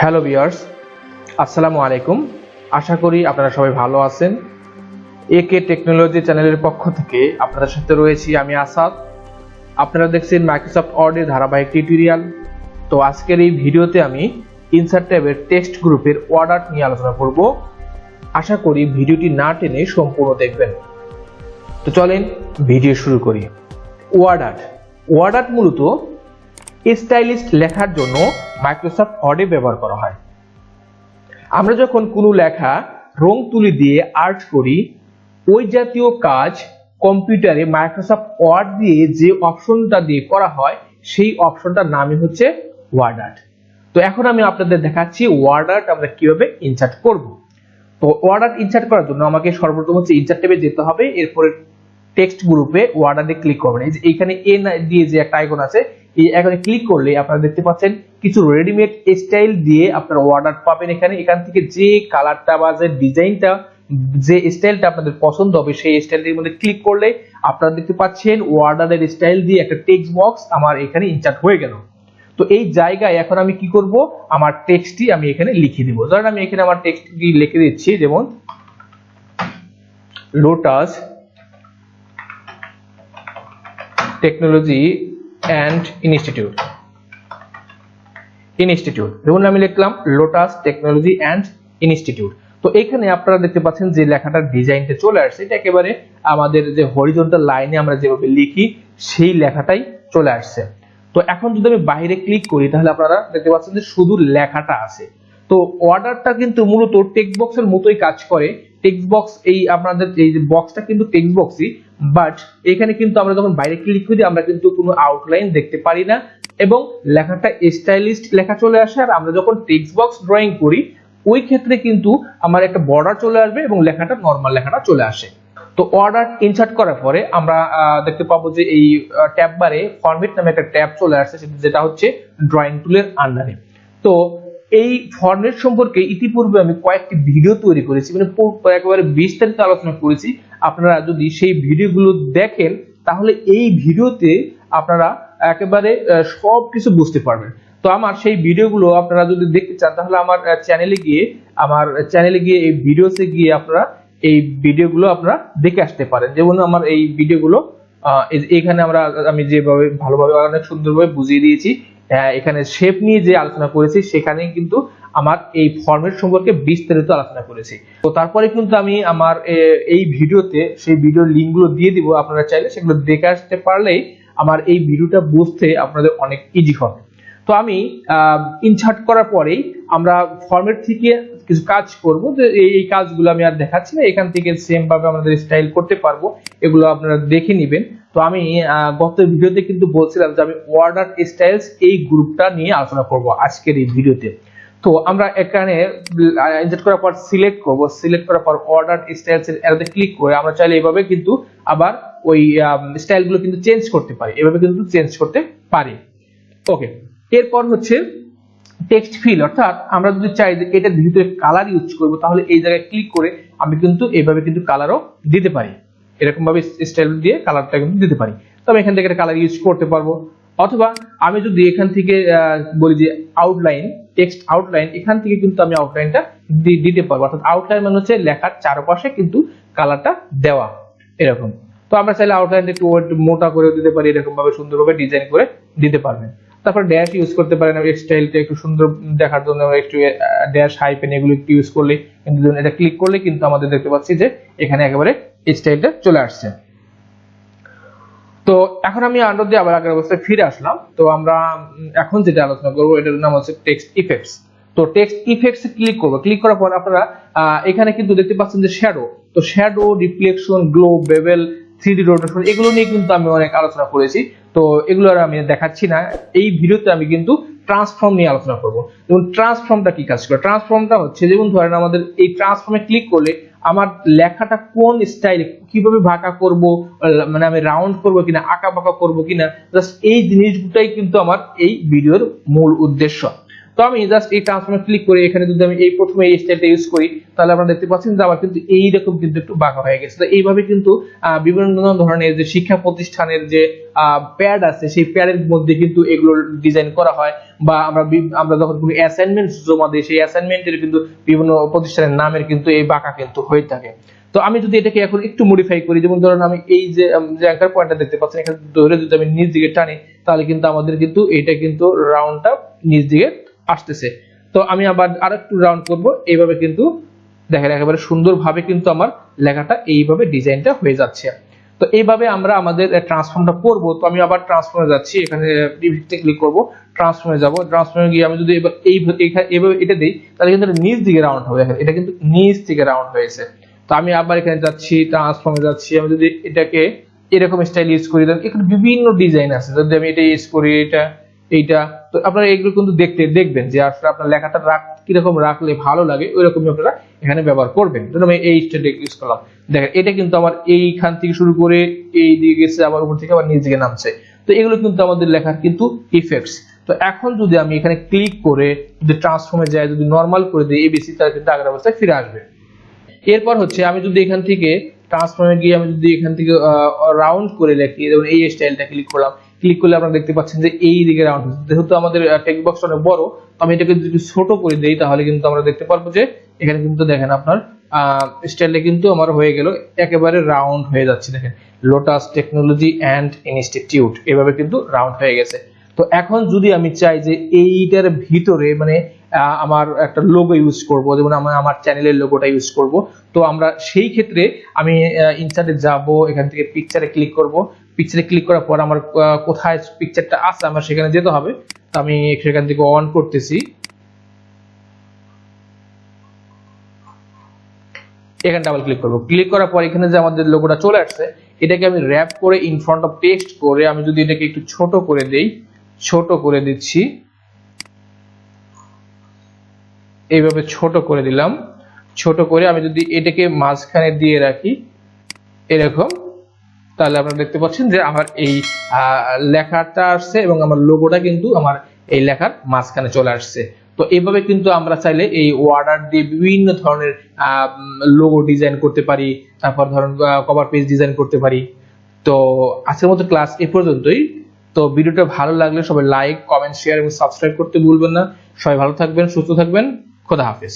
Hello viewers, আসসালামু আলাইকুম। আশা করি আপনারা সবাই ভালো আছেন। একে টেকনোলজি চ্যানেলের পক্ষ থেকে আপনাদের সাথে রয়েছি আমি আসাদ। আপনারা দেখছেন মাইক্রোসফট ওয়ার্ডের ধারাবাহিক টিউটোরিয়াল। তো আজকের এই ভিডিওতে আমি ইনসার্ট ট্যাবের টেক্সট গ্রুপের ওয়ার্ডআর্ট নিয়ে আলোচনা করব। আশা করি ভিডিওটি না টেনে সম্পূর্ণ দেখবেন। তো চলেন ভিডিও শুরু করি। ওয়ার্ডআর্ট মূলত স্টাইলিশ লেখার জন্য মাইক্রোসফট ওয়ার্ডে ব্যবহার করা হয়। আমরা যখন কোনো লেখা রং তুলি দিয়ে আর্ট করি, ওই জাতীয় কাজ কম্পিউটারে মাইক্রোসফট ওয়ার্ড দিয়ে যে অপশনটা দিয়ে করা হয় সেই অপশনটার নামই হচ্ছে ওয়ার্ডআর্ট। তো এখন আমি আপনাদের দেখাচ্ছি ওয়ার্ডআর্ট আমরা কিভাবে ইনসার্ট করব। তো ওয়ার্ডআর্ট ইনসার্ট করার জন্য আমাকে সর্বপ্রথম হচ্ছে ইনসার্ট ট্যাবে যেতে হবে। এরপরে টেক্সট গ্রুপে ওয়ার্ডআর্টে ক্লিক করবেন। এই যে এইখানে এন দিয়ে যে একটা আইকন আছে, এই আইকনে ক্লিক করলে আপনারা দেখতে পাচ্ছেন কিছু রেডিমেড স্টাইল দিয়ে আপনারা ওয়ার্ডআর্ট পাবেন। এখান থেকে যে কালারটা বা যে ডিজাইনটা, যে স্টাইলটা আপনাদের পছন্দ হবে সেই স্টাইলটির মধ্যে ক্লিক করলে আপনারা দেখতে পাচ্ছেন ওয়ার্ডআর্টের স্টাইল দিয়ে একটা টেক্সট বক্স আমার এখানে ইনসার্ট হয়ে গেল। তো এই জায়গায় এখন আমি কি করব, আমার টেক্সটটি আমি এখানে লিখে দিব। ধরেন আমি এখানে আমার টেক্সটটি লিখে দিচ্ছি, যেমন লোটাস টেকনোলজি অ্যান্ড ইনস্টিটিউট। যেমন আমি লিখলাম লোটাস টেকনোলজি অ্যান্ড ইনস্টিটিউট। তো এখানে আপনারা দেখতে পাচ্ছেন যে লেখাটার ডিজাইনটা চলে আসছে। এটা একেবারে আমাদের যে হরিজন্টাল লাইনে আমরা যেভাবে লিখি সেই লেখাটাই চলে আসছে। তো এখন যদি আমি বাইরে ক্লিক করি তাহলে আপনারা দেখতে পাচ্ছেন যে শুধু লেখাটা আছে। তো ওয়ার্ডআর্টটা কিন্তু মূলত টেক্সট বক্সের মতোই কাজ করে। টেক্সট বক্স, এই আপনাদের এই যে বক্সটা কিন্তু টেক্সট বক্সই, বাট এখানে কিন্তু আমরা যখন বাইরে ক্লিক করি আমরা কিন্তু কোনো আউটলাইন দেখতে পারি না এবং লেখাটা স্টাইলিশ লেখা চলে আসে। আর আমরা যখন টেক্সট বক্স ড্রয়িং করি ওই ক্ষেত্রে কিন্তু আমার একটা বর্ডার চলে আসবে এবং লেখাটা নরমাল লেখাটা চলে আসে। তো ওয়ার্ডআর্ট ইনসার্ট করার পরে আমরা দেখতে পাবো যে এই ট্যাব বারে ফরম্যাট নামে একটা ট্যাব চলে আসছে, যেটা হচ্ছে ড্রয়িং টুলের আন্ডারে। তো এই ফরম্যাট সম্পর্কে ইতিপূর্বে আমি কয়েকটি ভিডিও তৈরি করেছি, মানে একেবারে বিস্তারিত আলোচনা করেছি। আপনারা যদি সেই ভিডিওগুলো দেখেন তাহলে এই ভিডিওতে আপনারা একেবারে সবকিছু বুঝতে পারবেন। তো আমার সেই ভিডিওগুলো আপনারা যদি দেখতে চান তাহলে আমার চ্যানেলে গিয়ে এই ভিডিওসে গিয়ে আপনারা এই ভিডিওগুলো আপনারা দেখে আসতে পারেন। যেমন আমার এই ভিডিওগুলো এখানে আমি যেভাবে ভালোভাবে অনেক সুন্দরভাবে বুঝিয়ে দিয়েছি। এখানে শেপ নিয়ে যে আলোচনা করেছি সেখানে কিন্তু আমার এই ফরম্যাট সম্পর্কে বিস্তারিত আলোচনা করেছি। তো তারপরে কিন্তু আমি আমার এই ভিডিওতে সেই ভিডিওর লিঙ্কগুলো দিয়ে দিব। আপনারা চাইলে সেগুলো দেখে আসতে পারলেই আমার এই ভিডিওটা বুঝতে আপনাদের অনেক ইজি হবে। তো আমি ইনসার্ট করার পরেই আমরা ফরম্যাট থেকে কিছু কাজ করব, যে এই কাজগুলো আমি আর দেখাচ্ছি না, এখান থেকে সেম ভাবে আমাদের স্টাইল করতে পারবো, এগুলো আপনারা দেখে নেবেন। তো আমি গত ভিডিওতে কিন্তু বলছিলাম যে আমি ওয়ার্ডআর্ট স্টাইলস এই গ্রুপটা নিয়ে আলোচনা করব আজকের এই ভিডিওতে। তো আমরা এখানে ইনসার্ট করার পর সিলেক্ট করার পর ওয়ার্ডআর্ট স্টাইলস এর এতে ক্লিক করে আমরা চাইলে এইভাবে কিন্তু আবার ওই স্টাইলগুলো কিন্তু চেঞ্জ করতে পারি, এভাবে কিন্তু চেঞ্জ করতে পারি। ওকে, এরপর হচ্ছে টেক্সট ফিল, অর্থাৎ আমরা যদি চাই যে এটার ভিতরে কালার ইউজ করব তাহলে এই জায়গায় ক্লিক করে আমি কিন্তু এইভাবে কিন্তু কালারও দিতে পারি, এরকম ভাবে স্টাইল দিয়ে কালারটা কিন্তু দিতে পারি। তো আমি এখান থেকে একটা কালার ইউজ করতে পারবো। অথবা আমি যদি এখান থেকে বলি যে আউটলাইন, টেক্সট আউটলাইন, এখান থেকে কিন্তু আমি আউটলাইনটা দিতে পারবো। অর্থাৎ আউটলাইন মানে হচ্ছে লেখার চারপাশে কিন্তু কালারটা দেওয়া, এরকম। তো আমরা চাইলে আউটলাইনটা একটু মোটা করে দিতে পারি, এরকম ভাবে সুন্দরভাবে ডিজাইন করে দিতে পারবেন। তারপর ড্যাশ ইউজ করতে পারেন স্টাইলটা একটু সুন্দর দেখার জন্য, একটু ড্যাশ হাইপেন এগুলো একটু ইউজ করলে কিন্তু এটা ক্লিক করলে কিন্তু আমাদের দেখতে পাচ্ছি যে এখানে একেবারে স্টাইলটা চলে আসছে। তো এখন আমি আন্ডার দিয়ে আবার আগের অবস্থায় ফিরে আসলাম। তো আমরা এখন যেটা আলোচনা করবো এটার নাম হচ্ছে টেক্সট ইফেক্টস। তো টেক্সট ইফেক্টস ক্লিক করবো। ক্লিক করার পর আপনারা এখানে কিন্তু দেখতে পাচ্ছেন যে শ্যাডো, তো shadow, reflection, glow, bevel, 3D rotation, এগুলো নিয়ে কিন্তু আমি অনেক আলোচনা করেছি। তো এগুলো আর আমি দেখাচ্ছি না। এই ভিডিওতে আমি কিন্তু ট্রান্সফর্ম নিয়ে আলোচনা করব। যেমন ট্রান্সফর্মটা কি কাজ করে, ট্রান্সফর্মটা হচ্ছে যেমন ধরেন আমাদের এই ট্রান্সফর্মে ক্লিক করলে আমার লেখাটা কোন স্টাইলে কিভাবে বাঁকা করব, মানে আমি রাউন্ড করব কিনা, আঁকা বাঁকা করব কিনা, জাস্ট এই জিনিসগুলোই কিন্তু আমার এই ভিডিওর মূল উদ্দেশ্য। তো তো আমি জাস্ট এই ট্রান্সফর্মে ক্লিক করে এখানে যদি আমি এই প্রথমে এই স্টাইলটা ইউজ করি, তাহলে আপনারা দেখতে পাচ্ছেন যে আমার কিন্তু এইরকম কিন্তু একটু বাঁকা হয়ে গেছে। তো এইভাবে কিন্তু বিভিন্ন ধরনের যে শিক্ষা প্রতিষ্ঠানের যে প্যাড আছে সেই প্যাডের মধ্যে কিন্তু এগুলো ডিজাইন করা হয়, বা আমরা যখন কোনো অ্যাসাইনমেন্ট জমা দিই সেই অ্যাসাইনমেন্টের কিন্তু বিভিন্ন প্রতিষ্ঠানের নামের কিন্তু এই বাঁকা কিন্তু হয়ে থাকে। তো আমি যদি এটাকে এখন একটু মডিফাই করি, যেমন ধরুন আমি এই যে অ্যাঙ্কার পয়েন্টটা দেখতে পাচ্ছেন এখানে ধরে যদি আমি নিচ দিকে টানি, তাহলে কিন্তু আমাদের কিন্তু এটা কিন্তু রাউন্ডটা নিচ দিকে আসতেছে। তো আমি আবার আরেকটু রাউন্ড করব, এইভাবে কিন্তু দেখেন একেবারে সুন্দরভাবে কিন্তু আমার লেখাটা এইভাবে ডিজাইনটা হয়ে যাচ্ছে। তো এইভাবে আমরা আমাদের ট্রান্সফর্মটা করব। তো আমি আবার ট্রান্সফর্মে যাচ্ছি, এখানে প্রিভিউতে ক্লিক করব, ট্রান্সফর্মে যাব, ট্রান্সফর্মে গিয়ে আমি যদি এবার এইভাবে এটা দেই, তাহলে কিন্তু নিচ দিকে রাউন্ড হবে। দেখেন এটা কিন্তু নিচ দিকে রাউন্ড হয়েছে। তো আমি আবার এখানে যাচ্ছি, ট্রান্সফর্মে যাচ্ছি, আমি যদি এটাকে এরকম স্টাইল ইউজ করি, এখানে বিভিন্ন ডিজাইন আছে, যদি আমি এটা ইউজ করি, এইটা, তো আপনারা এগুলো কিন্তু দেখবেন যে আসলে আপনার লেখাটা কিরকম রাখলে ভালো লাগে ওইরকমই আপনারা এখানে ব্যবহার করবেন। ধরুন আমি এই স্টাইল ইউজ করলাম, দেখেন এটা কিন্তু আমার এইখান থেকে শুরু করে এই দিকে গেছে, আবার উপর থেকে আবার নিচ দিকে নামছে। তো এগুলো কিন্তু আমাদের লেখার কিন্তু ইফেক্টস। তো এখন যদি আমি এখানে ক্লিক করে যদি ট্রান্সফর্মে যাই, যদি নরমাল করে দিই এবিসি, তাহলে কিন্তু আগের অবস্থায় ফিরে আসবে। এরপর হচ্ছে আমি যদি এখান থেকে ট্রান্সফর্মে গিয়ে আমি যদি এখান থেকে রাউন্ড করে লিখি, যেমন এই স্টাইলটা ক্লিক করলাম, ক্লিক করলে আপনারা দেখতে পাচ্ছেন যে এই দিকে রাউন্ড হচ্ছে। যেহেতু আমাদের টেক্সট বক্সটা অনেক বড়, তো আমি এটাকে যদি ছোট করে দেই, তাহলে কিন্তু আমরা দেখতে পারবো যে এখানে কিন্তু দেখেন আপনার স্টাইলটা কিন্তু আমার হয়ে গেল, একেবারে রাউন্ড হয়ে যাচ্ছে। দেখেন লোটাস টেকনোলজি অ্যান্ড ইনস্টিটিউট, এভাবে কিন্তু রাউন্ড হয়ে গেছে। তো এখন যদি আমি চাই যে এইটার ভিতরে মানে আমার একটা লোগো ইউজ করব, যেমন আমার চ্যানেলের লোগোটা ইউজ করব, তো আমরা সেই ক্ষেত্রে আমি ইনসার্টে যাব, এখান থেকে পিকচারে ক্লিক করব, পিকচারে ক্লিক করার পর আমার কোথায় পিকচারটা আছে আমার সেখানে যেতে হবে। তো আমি সেখান থেকে অন করতেছি, এখানে ডাবল ক্লিক করব, ক্লিক করার পর এখানে যে আমাদের লোগোটা চলে আসছে, এটাকে আমি র‍্যাপ করে ইন ফ্রন্ট অফ টেক্সট করে আমি যদি এটাকে একটু ছোট করে দেই, ছোট করে দিচ্ছি, এইভাবে ছোট করে দিলাম। ছোট করে আমি যদি এটাকে মাঝখানে দিয়ে রাখি এরকম, তাহলে আপনারা দেখতে পাচ্ছেন যে আমার এই লেখাটা আসছে এবং আমার লোগোটা কিন্তু আমার এই লেখার মাঝখানে চলে আসছে। তো এইভাবে কিন্তু আমরা চাইলে এই ওয়ার্ডআর্ট দিয়ে বিভিন্ন ধরনের লোগো ডিজাইন করতে পারি, তারপর ধরুন কভার পেজ ডিজাইন করতে পারি। তো আজকের মতো ক্লাস এই পর্যন্তই। তো ভিডিওটা ভালো লাগলে সবাই লাইক, কমেন্ট, শেয়ার এবং সাবস্ক্রাইব করতে ভুলবেন না। সবাই ভালো থাকবেন, সুস্থ থাকবেন, খোদা হাফেজ।